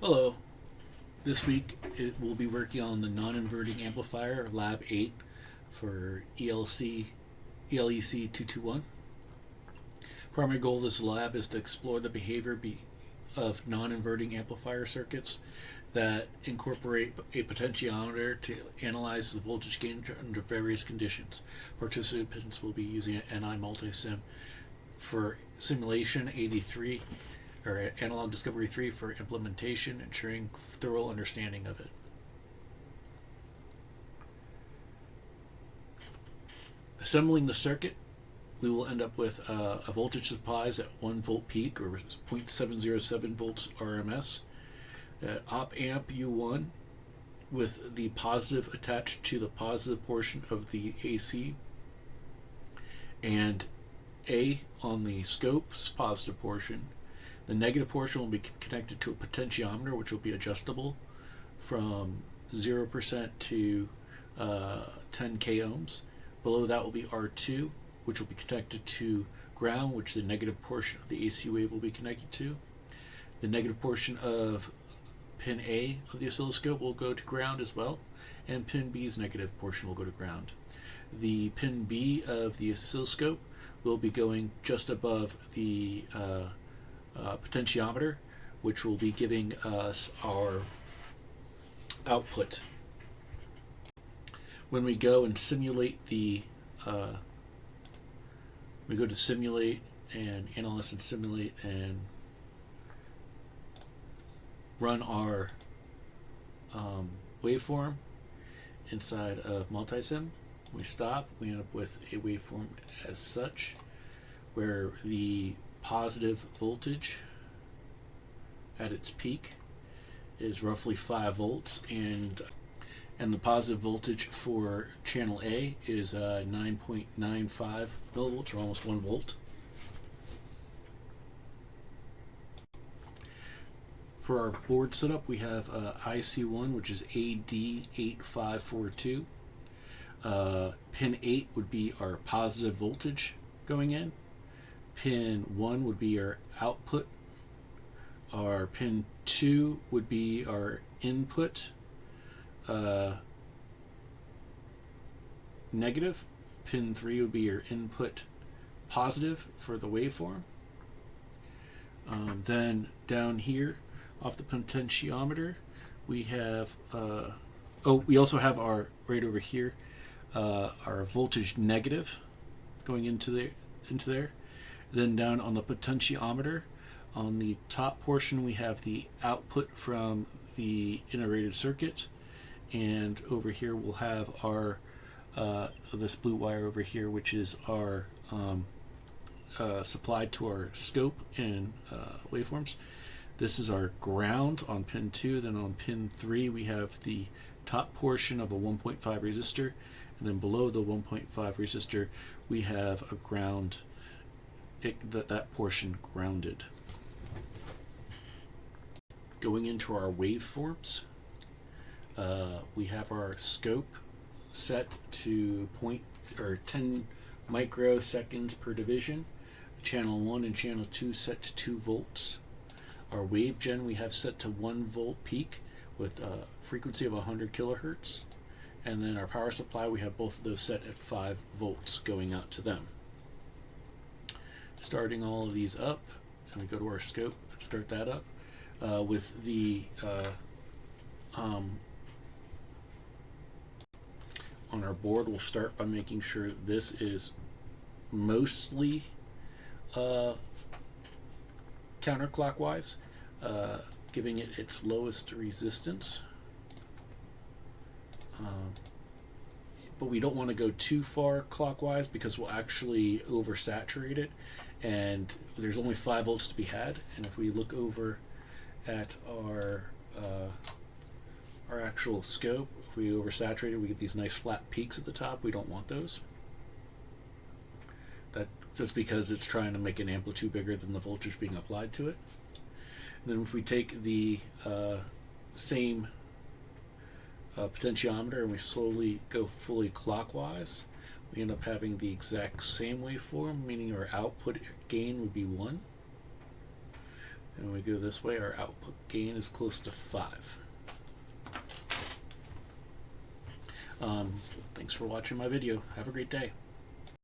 Hello. This week we'll be working on the non-inverting amplifier, Lab 8, for ELEC 221. Primary goal of this lab is to explore the behavior of non-inverting amplifier circuits that incorporate a potentiometer to analyze the voltage gain under various conditions. Participants will be using an NI Multisim for simulation 83 or analog discovery 3 for implementation, ensuring thorough understanding of it. Assembling the circuit, we will end up with a voltage supplies at 1 volt peak or 0.707 volts RMS, op amp U1 with the positive attached to the positive portion of the AC, and A on the scope's positive portion. The negative portion will be connected to a potentiometer, which will be adjustable from 0% to 10k ohms. Below that will be R2, which will be connected to ground, which the negative portion of the AC wave will be connected to. The negative portion of pin A of the oscilloscope will go to ground as well, and pin B's negative portion will go to ground. The pin B of the oscilloscope will be going just above the potentiometer, which will be giving us our output. When we go and simulate we go to simulate and analyze and simulate and run our waveform inside of Multisim. We stop, we end up with a waveform as such, where the positive voltage at its peak is roughly 5 volts, and the positive voltage for channel A is 9.95 millivolts, or almost 1 volt. For our board setup, we have IC1, which is AD8542. Pin 8 would be our positive voltage going in. Pin 1 would be our output. Our pin 2 would be our input negative. Pin 3 would be your input positive for the waveform. Then down here off the potentiometer, we have we also have our, right over here, our voltage negative going into there. Then down on the potentiometer, on the top portion, we have the output from the integrated circuit, and over here we'll have our this blue wire over here, which is our supplied to our scope and waveforms. This is our ground on pin 2. Then on pin 3 we have the top portion of a 1.5 resistor, and then below the 1.5 resistor we have a ground, that portion grounded. Going into our waveforms, we have our scope set to 10 microseconds per division. Channel 1 and channel 2 set to 2 volts. Our wave gen we have set to 1 volt peak with a frequency of 100 kilohertz. And then our power supply, we have both of those set at 5 volts going out to them. Starting all of these up, and we go to our scope, start that up with the on our board. We'll start by making sure this is mostly counterclockwise, giving it its lowest resistance. But we don't want to go too far clockwise because we'll actually oversaturate it, and there's only 5 volts to be had. And if we look over at our actual scope, if we oversaturate it, we get these nice flat peaks at the top. We don't want those. That's just because it's trying to make an amplitude bigger than the voltage being applied to it. And then if we take the same potentiometer and we slowly go fully clockwise, we end up having the exact same waveform, meaning our output gain would be 1. And when we go this way, our output gain is close to 5. Thanks for watching my video. Have a great day.